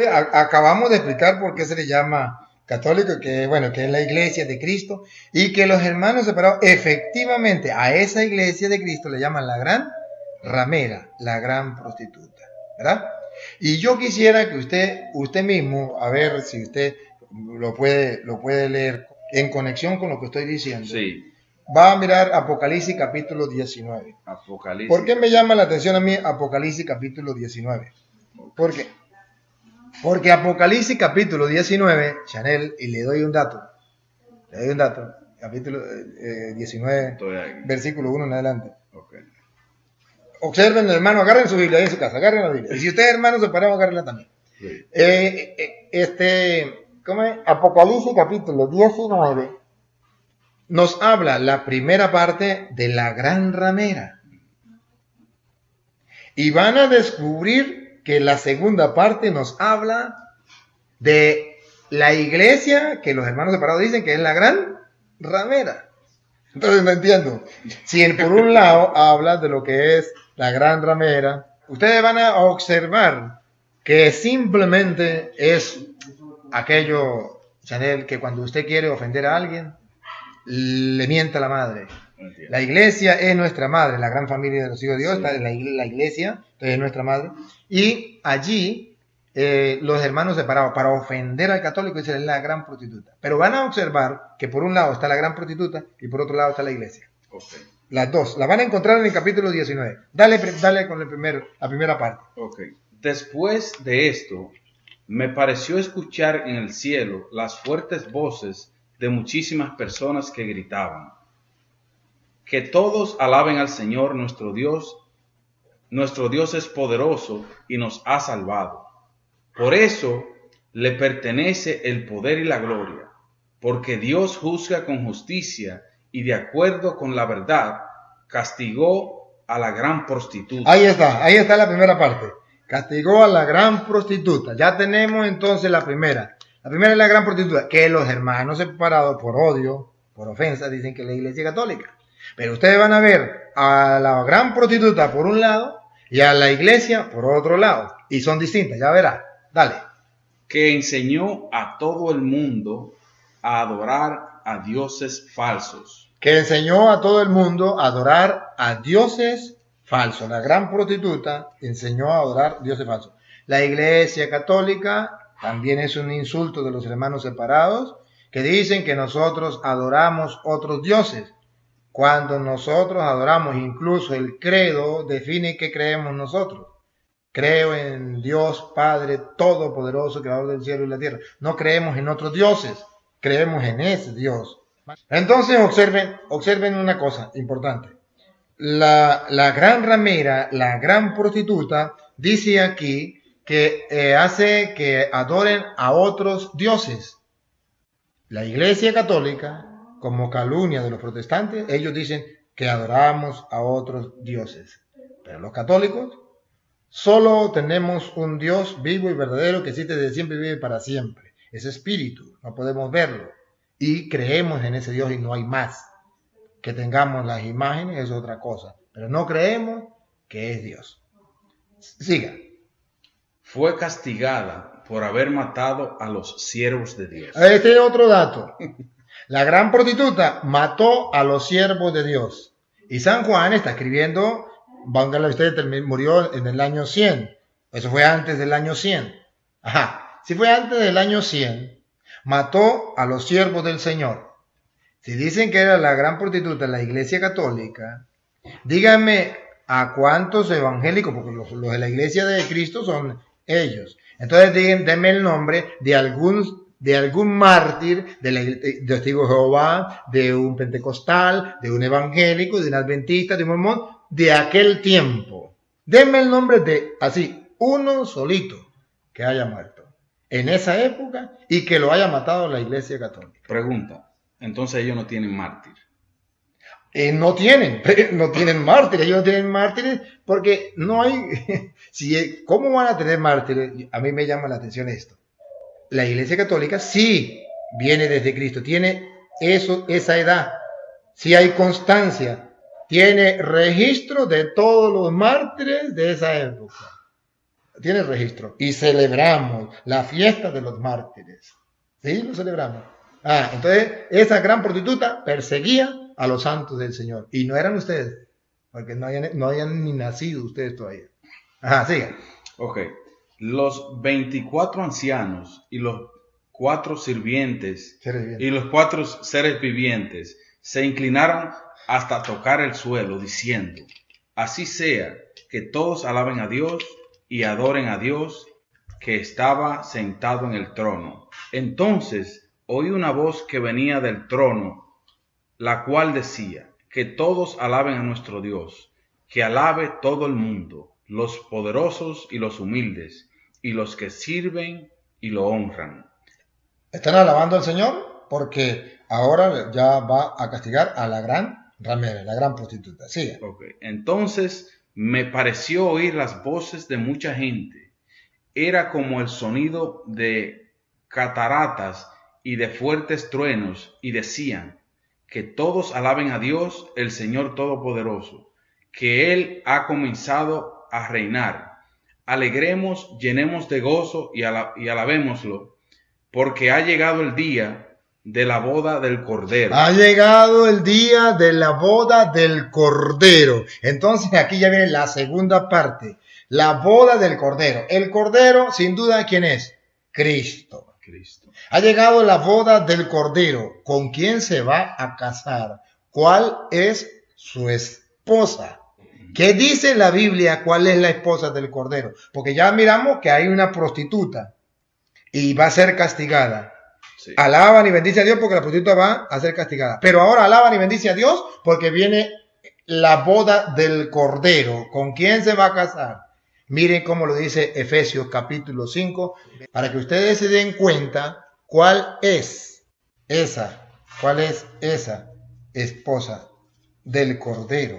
Acabamos de explicar por qué se le llama católico, que bueno, que es la iglesia de Cristo, y que los hermanos separados, efectivamente, a esa iglesia de Cristo le llaman la gran ramera, la gran prostituta, ¿verdad? Y yo quisiera que usted mismo, a ver si usted lo puede leer en conexión con lo que estoy diciendo. Sí. Va a mirar Apocalipsis capítulo 19. Apocalipsis. ¿Por qué me llama la atención a mí Apocalipsis capítulo 19? ¿Por qué? Porque Apocalipsis capítulo 19, Chanel, y le doy un dato, capítulo 19, versículo 1 en adelante. Okay. Observen, hermano, agarren su Biblia ahí en su casa, agarren la Biblia. Y si ustedes, hermanos, se pararon, agárrenla también. Sí. ¿Cómo es? Apocalipsis capítulo 19 nos habla la primera parte de la gran ramera. Y van a descubrir que la segunda parte nos habla de la iglesia que los hermanos separados dicen que es la gran ramera. Entonces no entiendo. Si por un lado habla de lo que es la gran ramera, ustedes van a observar que simplemente es aquello, Chanel, que cuando usted quiere ofender a alguien, le miente a la madre. La iglesia es nuestra madre, la gran familia de los hijos de Dios, sí. La iglesia es nuestra madre. Y allí los hermanos separados, para ofender al católico, dicen es la gran prostituta. Pero van a observar que por un lado está la gran prostituta y por otro lado está la iglesia. Okay. Las dos, las van a encontrar en el capítulo 19. Dale con la primera parte. Okay. Después de esto, me pareció escuchar en el cielo las fuertes voces de muchísimas personas que gritaban: que todos alaben al Señor nuestro Dios. Nuestro Dios es poderoso y nos ha salvado. Por eso le pertenece el poder y la gloria, porque Dios juzga con justicia y de acuerdo con la verdad castigó a la gran prostituta. Ahí está la primera parte. Castigó a la gran prostituta. Ya tenemos entonces la primera. La primera es la gran prostituta, que los hermanos separados por odio, por ofensa, dicen que es la iglesia católica. Pero ustedes van a ver a la gran prostituta por un lado y a la iglesia por otro lado. Y son distintas, ya verá. Dale. Que enseñó a todo el mundo a adorar a dioses falsos. Que enseñó a todo el mundo a adorar a dioses falsos. La gran prostituta enseñó a adorar dioses falsos. La iglesia católica también es un insulto de los hermanos separados que dicen que nosotros adoramos otros dioses. Cuando nosotros adoramos, incluso el credo define qué creemos nosotros. Creo en Dios Padre Todopoderoso, Creador del cielo y la tierra. No creemos en otros dioses, creemos en ese Dios. Entonces observen una cosa importante. La gran ramera, la gran prostituta, dice aquí que hace que adoren a otros dioses. La iglesia católica, como calumnia de los protestantes, ellos dicen que adoramos a otros dioses. Pero los católicos solo tenemos un Dios vivo y verdadero que existe desde siempre y vive para siempre. Es espíritu, no podemos verlo. Y creemos en ese Dios y no hay más. Que tengamos las imágenes es otra cosa. Pero no creemos que es Dios. Siga. Fue castigada por haber matado a los siervos de Dios. Este es otro dato. La gran prostituta mató a los siervos de Dios. Y San Juan está escribiendo, póngale usted, murió en el año 100. Eso fue antes del año 100. Ajá. Si fue antes del año 100, mató a los siervos del Señor. Si dicen que era la gran prostituta en la iglesia católica, díganme a cuántos evangélicos, porque los de la iglesia de Cristo son ellos. Entonces denme el nombre de algún mártir, de testigo de Jehová, de un pentecostal, de un evangélico, de un adventista, de un mormón, de aquel tiempo. Denme el nombre de, así, uno solito que haya muerto en esa época y que lo haya matado la iglesia católica. Pregunta, entonces ellos no tienen mártir. No tienen mártires, ellos no tienen mártires porque no hay, ¿cómo van a tener mártires? A mí me llama la atención esto. La iglesia católica sí viene desde Cristo, tiene esa edad, sí hay constancia, tiene registro de todos los mártires de esa época. tiene registro. Y celebramos la fiesta de los mártires. ¿Sí? Lo celebramos. Entonces, esa gran prostituta perseguía a los santos del Señor. Y no eran ustedes, porque no hayan ni nacido ustedes todavía. Sigan. Ok. Los 24 ancianos y los 4 sirvientes y los 4 seres vivientes se inclinaron hasta tocar el suelo, diciendo: así sea, que todos alaben a Dios y adoren a Dios, que estaba sentado en el trono. Entonces oí una voz que venía del trono, la cual decía: que todos alaben a nuestro Dios, que alabe todo el mundo, los poderosos y los humildes, y los que sirven y lo honran. Están alabando al Señor porque ahora ya va a castigar a la gran ramera, la gran prostituta. Sigue. Okay. Entonces me pareció oír las voces de mucha gente. Era como el sonido de cataratas y de fuertes truenos, y decían: que todos alaben a Dios, el Señor Todopoderoso, que Él ha comenzado a reinar. Alegremos, llenemos de gozo y alabémoslo, porque ha llegado el día de la boda del Cordero. Ha llegado el día de la boda del Cordero. Entonces aquí ya viene la segunda parte, la boda del Cordero. El Cordero, sin duda, ¿quién es? Cristo. Ha llegado la boda del Cordero. ¿Con quién se va a casar? ¿Cuál es su esposa? ¿Qué dice la Biblia? ¿Cuál es la esposa del Cordero? Porque ya miramos que hay una prostituta y va a ser castigada. Sí. Alaban y bendice a Dios porque la prostituta va a ser castigada. Pero ahora alaban y bendice a Dios porque viene la boda del Cordero. ¿Con quién se va a casar? Miren cómo lo dice Efesios capítulo 5, para que ustedes se den cuenta cuál es esa esposa del Cordero.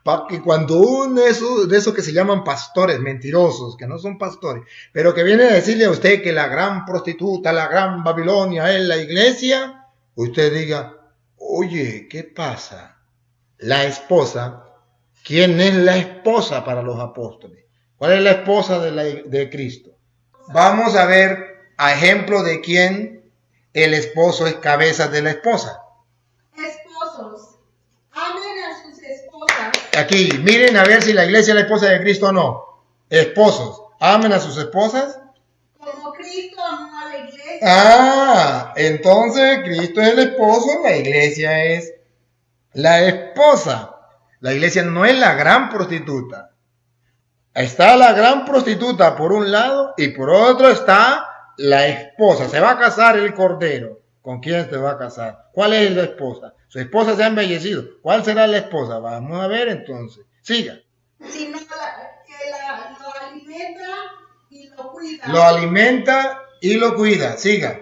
Para que cuando uno de esos que se llaman pastores mentirosos, que no son pastores, pero que viene a decirle a usted que la gran prostituta, la gran Babilonia es la iglesia, usted diga: oye, ¿qué pasa? La esposa, ¿quién es la esposa para los apóstoles? ¿Cuál es la esposa de Cristo? Vamos a ver a ejemplo de quién el esposo es cabeza de la esposa. Esposos, amen a sus esposas. Aquí, miren a ver si la iglesia es la esposa de Cristo o no. Esposos, amen a sus esposas. Como Cristo amó a la iglesia. Entonces Cristo es el esposo, la iglesia es la esposa. La iglesia no es la gran prostituta. Está la gran prostituta por un lado y por otro está la esposa. Se va a casar el Cordero. ¿Con quién se va a casar? ¿Cuál es la esposa? Su esposa se ha embellecido. ¿Cuál será la esposa? Vamos a ver entonces. Siga. Sino que lo alimenta y lo cuida. Lo alimenta y lo cuida. Siga.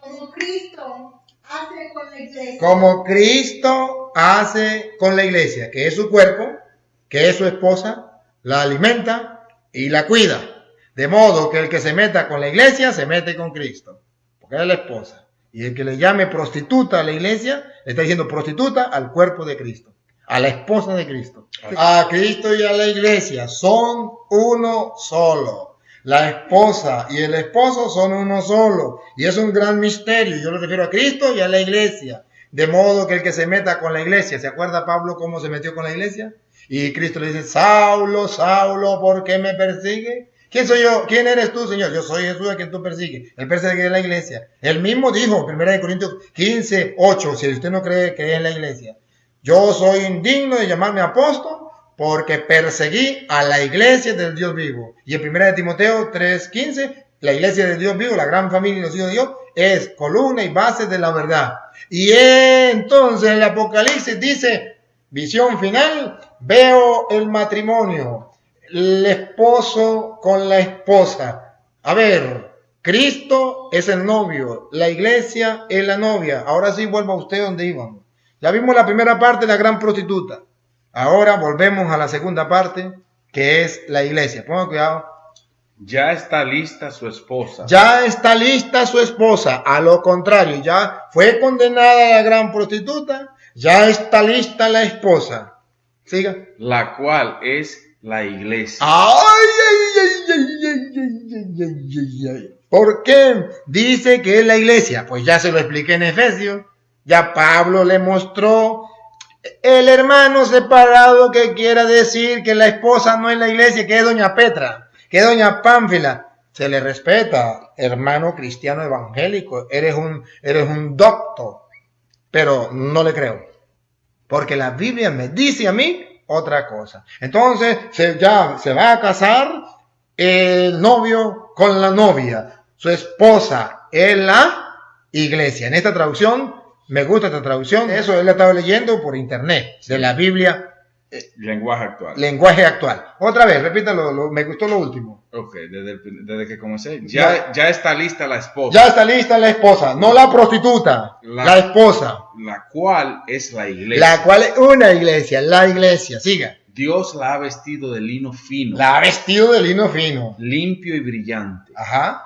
Como Cristo hace con la iglesia. Como Cristo hace con la iglesia, que es su cuerpo, que es su esposa, la alimenta y la cuida. De modo que el que se meta con la iglesia se mete con Cristo, porque es la esposa. Y el que le llame prostituta a la iglesia, le está diciendo prostituta al cuerpo de Cristo, a la esposa de Cristo. A Cristo y a la iglesia son uno solo. La esposa y el esposo son uno solo. Y es un gran misterio. Yo lo refiero a Cristo y a la iglesia. De modo que el que se meta con la iglesia, ¿se acuerda Pablo cómo se metió con la iglesia? Y Cristo le dice: Saulo, Saulo, ¿por qué me persigue? ¿Quién soy yo? ¿Quién eres tú, Señor? Yo soy Jesús a quien tú persigues. El perseguidor de la iglesia. Él mismo dijo, 1 Corintios 15, 8, si usted no cree que es la iglesia: yo soy indigno de llamarme apóstol porque perseguí a la iglesia del Dios vivo. Y en 1 Timoteo 3, 15, la iglesia del Dios vivo, la gran familia de los hijos de Dios, es columna y base de la verdad. Y entonces el Apocalipsis dice, visión final, veo el matrimonio, el esposo con la esposa. A ver, Cristo es el novio, la iglesia es la novia. Ahora sí vuelva usted donde íbamos. Ya vimos la primera parte, la gran prostituta. Ahora volvemos a la segunda parte, que es la iglesia. Pongan cuidado. Ya está lista su esposa. Ya está lista su esposa. A lo contrario, ya fue condenada la gran prostituta. Ya está lista la esposa. Siga. La cual es la iglesia. ¡Ay, ay, ay, ¿Por qué dice que es la iglesia? Pues ya se lo expliqué en Efesios. Ya Pablo le mostró el hermano separado que quiera decir que la esposa no es la iglesia, que es doña Petra, que es doña Pánfila. Se le respeta, hermano cristiano evangélico, eres un doctor, pero no le creo. Porque la Biblia me dice a mí otra cosa. Entonces ya se va a casar el novio con la novia. Su esposa es la iglesia. En esta traducción, me gusta esta traducción. Eso él la estaba leyendo por internet, de la Biblia. Lenguaje actual. Lenguaje actual. Otra vez, repítalo, me gustó lo último. Ok, desde que comencé. Ya está lista la esposa. Ya está lista la esposa, no la prostituta, la esposa. La cual es la iglesia. La cual es una iglesia, la iglesia. Siga. Dios la ha vestido de lino fino. La ha vestido de lino fino. Limpio y brillante. Ajá.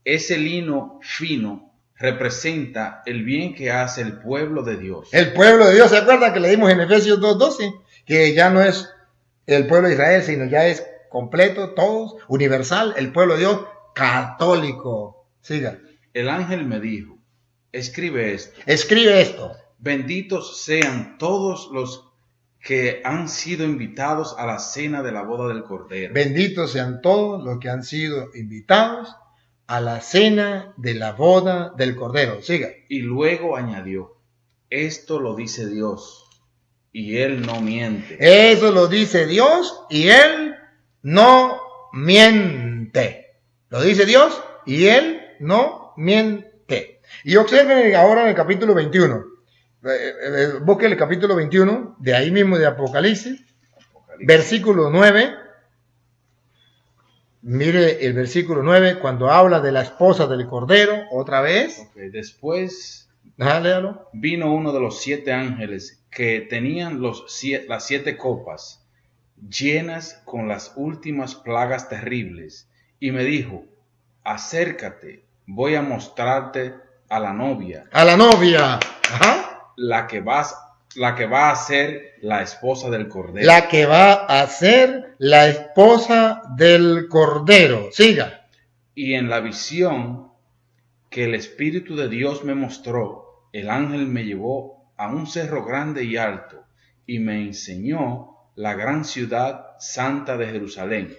Ese lino fino representa el bien que hace el pueblo de Dios. El pueblo de Dios, ¿se acuerdan que leímos en Efesios 2:12? Que ya no es el pueblo de Israel, sino ya es completo, todos, universal, el pueblo de Dios, católico. Siga. El ángel me dijo, escribe esto. Escribe esto. Benditos sean todos los que han sido invitados a la cena de la boda del Cordero. Benditos sean todos los que han sido invitados a la cena de la boda del Cordero. Siga. Y luego añadió, esto lo dice Dios, y Él no miente. Eso lo dice Dios, y Él no miente. Lo dice Dios, y Él no miente. Y observen ahora en el capítulo 21. Busquen el capítulo 21, de ahí mismo de Apocalipsis. Versículo 9. Mire el versículo 9, cuando habla de la esposa del Cordero, otra vez. Okay, después léalo. Vino uno de los 7 ángeles que tenían las 7 copas llenas con las últimas plagas terribles, y me dijo, acércate, voy a mostrarte a la novia. A la novia. Ajá. La que va a ser la esposa del Cordero. La que va a ser la esposa del Cordero. Siga. Y en la visión que el Espíritu de Dios me mostró, el ángel me llevó a un cerro grande y alto, y me enseñó la gran ciudad santa de Jerusalén,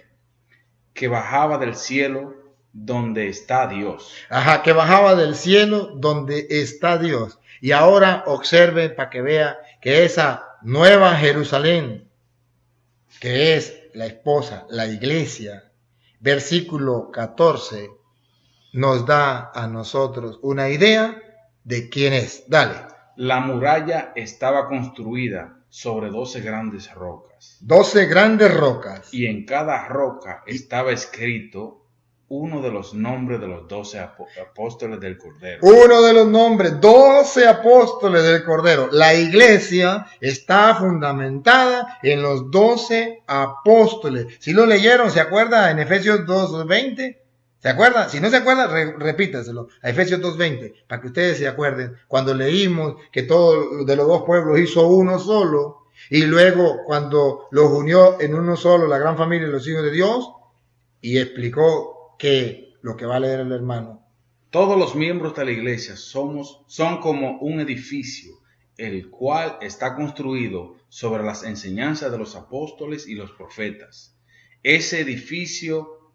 que bajaba del cielo donde está Dios. Ajá, que bajaba del cielo donde está Dios. Y ahora observe para que vea que esa nueva Jerusalén, que es la esposa, la iglesia, versículo 14, nos da a nosotros una idea de quién es. Dale. La muralla estaba construida sobre 12 grandes rocas. 12 grandes rocas. Y en cada roca estaba escrito uno de los nombres de los 12 apóstoles del Cordero. Uno de los nombres, 12 apóstoles del Cordero. La iglesia está fundamentada en los 12 apóstoles. Si lo leyeron, ¿se acuerda? En Efesios 2:20. ¿Se acuerda? Si no se acuerda, repítaselo. A Efesios 2:20, para que ustedes se acuerden. Cuando leímos que todo de los dos pueblos hizo uno solo, y luego cuando los unió en uno solo, la gran familia de los hijos de Dios, y explicó que lo que va a leer el hermano. Todos los miembros de la iglesia son como un edificio, el cual está construido sobre las enseñanzas de los apóstoles y los profetas. Ese edificio,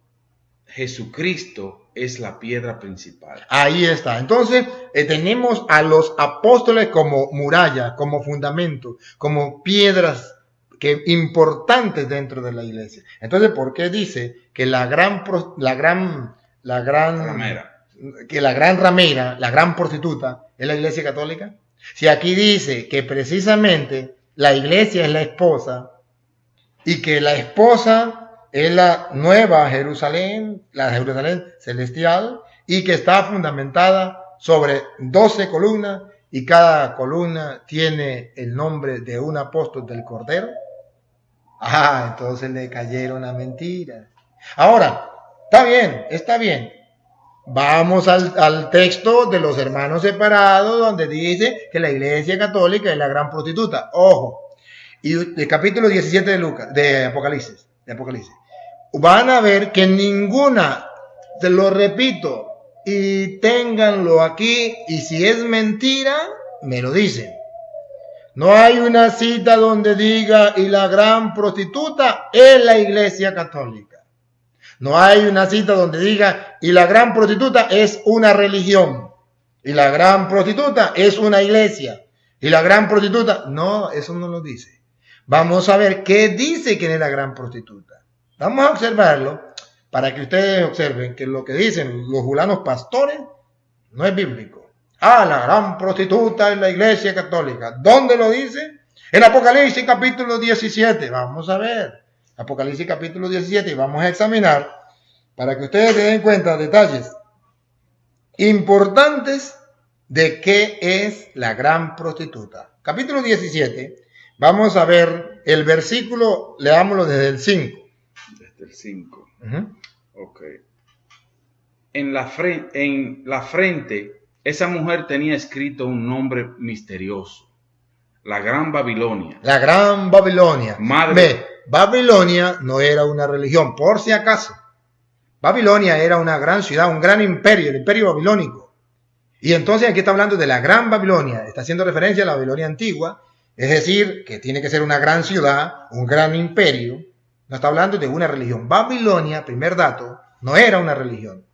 Jesucristo, es la piedra principal. Ahí está. Entonces, tenemos a los apóstoles como muralla, como fundamento, como piedras importantes dentro de la iglesia. Entonces, ¿por qué dice que la gran ramera, la gran prostituta es la iglesia católica? Si aquí dice que precisamente la iglesia es la esposa y que la esposa es la nueva Jerusalén, la Jerusalén celestial, y que está fundamentada sobre 12 columnas, y cada columna tiene el nombre de un apóstol del Cordero. Entonces le cayeron a mentiras. Ahora, está bien. Vamos al texto de los hermanos separados, donde dice que la iglesia católica es la gran prostituta. Ojo. Y el capítulo 17 de Apocalipsis. van a ver que ninguna, te lo repito, y ténganlo aquí, y si es mentira, me lo dicen. No hay una cita donde diga, y la gran prostituta es la Iglesia Católica. No hay una cita donde diga, y la gran prostituta es una religión. Y la gran prostituta es una iglesia. Y la gran prostituta, no, eso no lo dice. Vamos a ver qué dice quién es la gran prostituta. Vamos a observarlo para que ustedes observen que lo que dicen los julanos pastores no es bíblico. Ah, la gran prostituta es la Iglesia Católica. ¿Dónde lo dice? En Apocalipsis capítulo 17. Vamos a ver. Apocalipsis capítulo 17 y vamos a examinar para que ustedes se den cuenta de detalles importantes de qué es la gran prostituta. Capítulo 17, vamos a ver el versículo, leámoslo desde el 5. Desde el 5. Uh-huh. Ok. En la frente, esa mujer tenía escrito un nombre misterioso. La Gran Babilonia. La Gran Babilonia. Babilonia no era una religión, por si acaso. Babilonia era una gran ciudad, un gran imperio, el imperio babilónico. Y entonces aquí está hablando de la Gran Babilonia, está haciendo referencia a la Babilonia antigua, es decir, que tiene que ser una gran ciudad, un gran imperio. No está hablando de una religión. Babilonia, primer dato, no era una religión,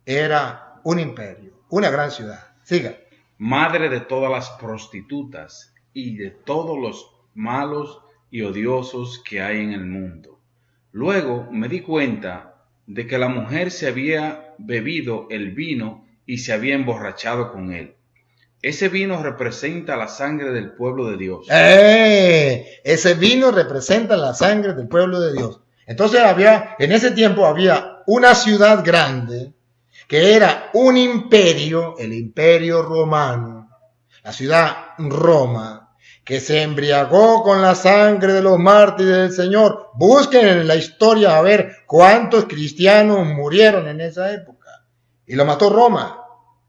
era un imperio, una gran ciudad. Siga. Madre de todas las prostitutas y de todos los malos y odiosos que hay en el mundo. Luego me di cuenta de que la mujer se había bebido el vino y se había emborrachado con él. Ese vino representa la sangre del pueblo de Dios. Ese vino representa la sangre del pueblo de Dios. Entonces en ese tiempo había una ciudad grande que era un imperio, el imperio romano, la ciudad Roma, que se embriagó con la sangre de los mártires del Señor. Busquen en la historia a ver cuántos cristianos murieron en esa época. Y lo mató Roma,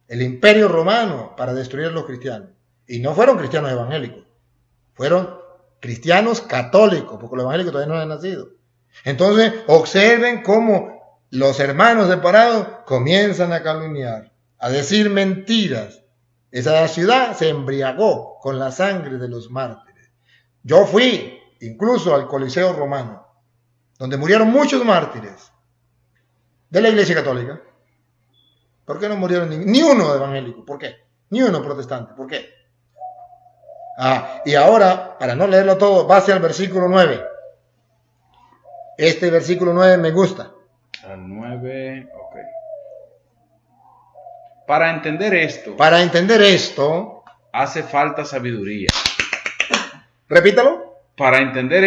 el imperio romano, para destruir a los cristianos. Y no fueron cristianos evangélicos, fueron cristianos católicos, porque los evangélicos todavía no habían nacido. Entonces, observen cómo los hermanos separados comienzan a calumniar, a decir mentiras. Esa ciudad se embriagó con la sangre de los mártires. Yo fui incluso al Coliseo Romano, donde murieron muchos mártires de la Iglesia Católica. ¿Por qué no murieron ni uno evangélico? ¿Por qué? Ni uno protestante. ¿Por qué? Y ahora, para no leerlo todo, va hacia el versículo 9. Este versículo 9 me gusta. Al 9, ok. Para entender esto, hace falta sabiduría. Repítalo. Para entender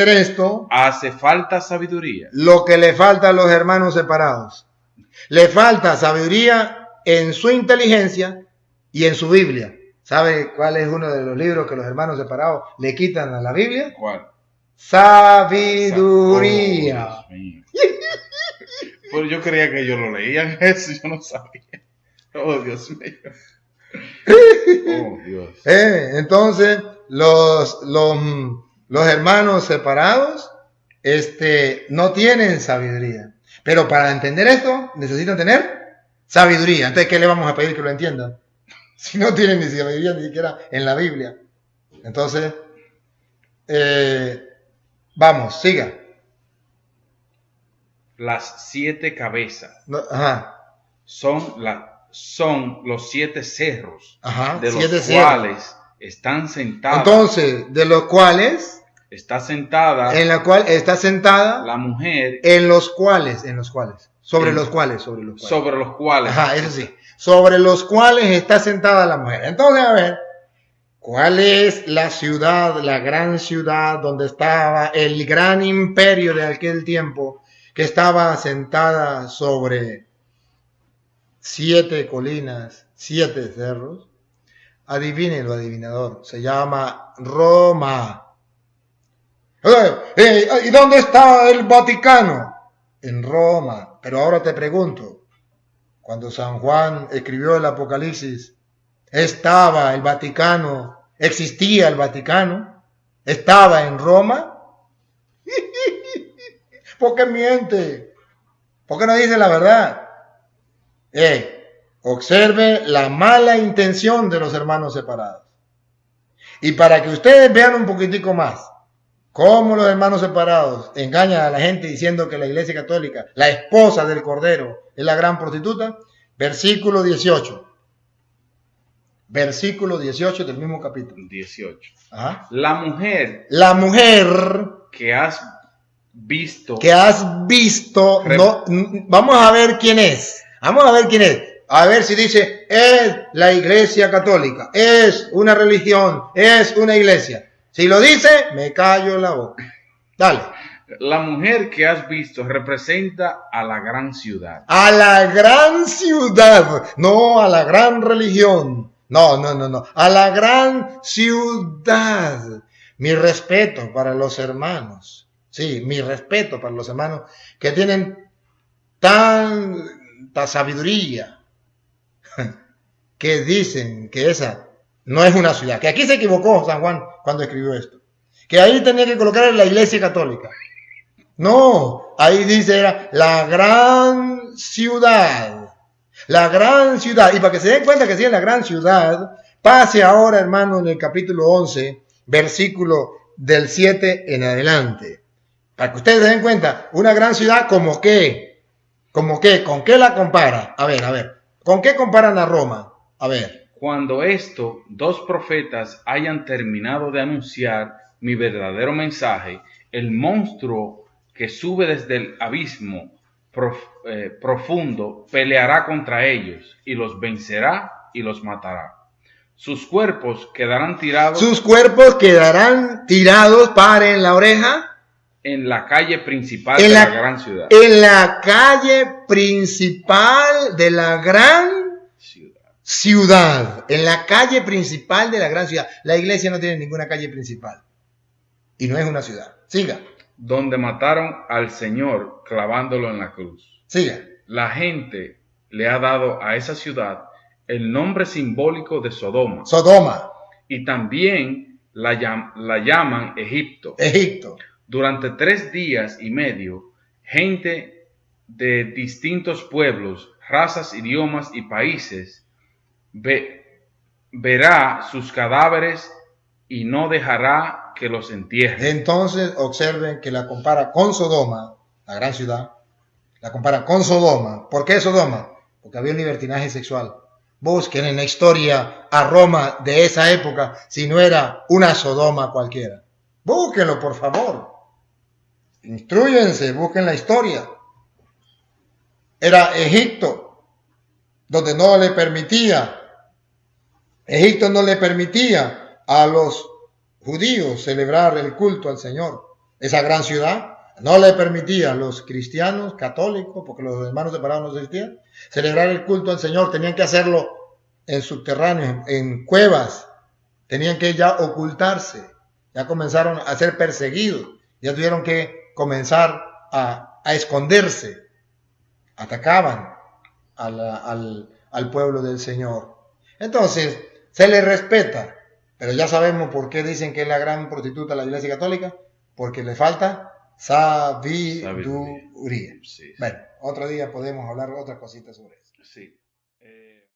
esto, hace falta sabiduría. Lo que le falta a los hermanos separados. Le falta sabiduría en su inteligencia y en su Biblia. ¿Sabe cuál es uno de los libros que los hermanos separados le quitan a la Biblia? ¿Cuál? Sabiduría. Oh, Dios mío. Pues yo creía que ellos lo leían eso, yo no sabía. Oh, Dios mío. Oh, Dios. Entonces, los hermanos separados no tienen sabiduría. Pero para entender esto, necesitan tener sabiduría. Entonces, ¿qué le vamos a pedir que lo entiendan? Si no tienen ni sabiduría ni siquiera en la Biblia. Entonces, vamos, siga. Las 7 cabezas Ajá. son los 7 cerros, Ajá, de los 7 cuales cerros. Están sentadas. Entonces, de los cuales está sentada. En la cual está sentada la mujer. En los cuales. Sobre los cuales. Ajá, eso sí. Sobre los cuales está sentada la mujer. Entonces, a ver, ¿cuál es la ciudad, la gran ciudad donde estaba el gran imperio de aquel tiempo que estaba sentada sobre 7 colinas, 7 cerros? Adivínelo, adivinador. Se llama Roma. ¿Y dónde está el Vaticano? En Roma. Pero ahora te pregunto, cuando San Juan escribió el Apocalipsis, ¿estaba el Vaticano? ¿Existía el Vaticano? ¿Estaba en Roma? porque miente, porque no dice la verdad. Observe la mala intención de los hermanos separados. Y para que ustedes vean un poquitico más cómo los hermanos separados engañan a la gente diciendo que la Iglesia Católica, la esposa del Cordero, es la gran prostituta, versículo 18. Versículo 18 del mismo capítulo. 18. Ajá. La mujer que has visto, vamos a ver quién es. Vamos a ver quién es. A ver si dice, es la Iglesia Católica, es una religión, es una iglesia. Si lo dice, me callo la boca. Dale. La mujer que has visto representa a la gran ciudad. A la gran ciudad, no a la gran religión. No. A la gran ciudad. Mi respeto para los hermanos. Sí, mi respeto para los hermanos que tienen tanta sabiduría que dicen que esa no es una ciudad. Que aquí se equivocó San Juan cuando escribió esto. Que ahí tenía que colocar la Iglesia Católica. No, ahí dice era la gran ciudad. La gran ciudad. Y para que se den cuenta que sí es la gran ciudad, pase ahora, hermano, en el capítulo 11, versículo del 7 en adelante. Para que ustedes se den cuenta, una gran ciudad como qué, ¿con qué la compara? A ver, ¿con qué comparan a Roma? A ver. Cuando dos profetas hayan terminado de anunciar mi verdadero mensaje, el monstruo que sube desde el abismo profundo peleará contra ellos y los vencerá y los matará. Sus cuerpos quedarán tirados. Paren la oreja. En la calle principal de la gran ciudad. En la calle principal de la gran ciudad. En la calle principal de la gran ciudad. La iglesia no tiene ninguna calle principal. Y no es una ciudad. Siga. Donde mataron al Señor clavándolo en la cruz. Siga. La gente le ha dado a esa ciudad el nombre simbólico de Sodoma. Y también la llaman Egipto. Durante 3 días y medio, gente de distintos pueblos, razas, idiomas y países verá sus cadáveres y no dejará que los entierren. Entonces observen que la compara con Sodoma, la gran ciudad. La compara con Sodoma. ¿Por qué Sodoma? Porque había un libertinaje sexual. Busquen en la historia a Roma de esa época si no era una Sodoma cualquiera. Búsquenlo, por favor. Instrúyense, busquen la historia. Era Egipto, donde Egipto no le permitía a los judíos celebrar el culto al Señor. Esa gran ciudad no le permitía a los cristianos, católicos, porque los hermanos separados no existían, celebrar el culto al Señor. Tenían que hacerlo en subterráneos, en cuevas. Tenían que ya ocultarse. Ya comenzaron a ser perseguidos. Ya tuvieron que comenzar a esconderse. Atacaban al pueblo del Señor. Entonces, se les respeta, pero ya sabemos por qué dicen que es la gran prostituta la Iglesia Católica, porque le falta sabiduría. Sí. Bueno, otro día podemos hablar otras cositas sobre eso. Sí.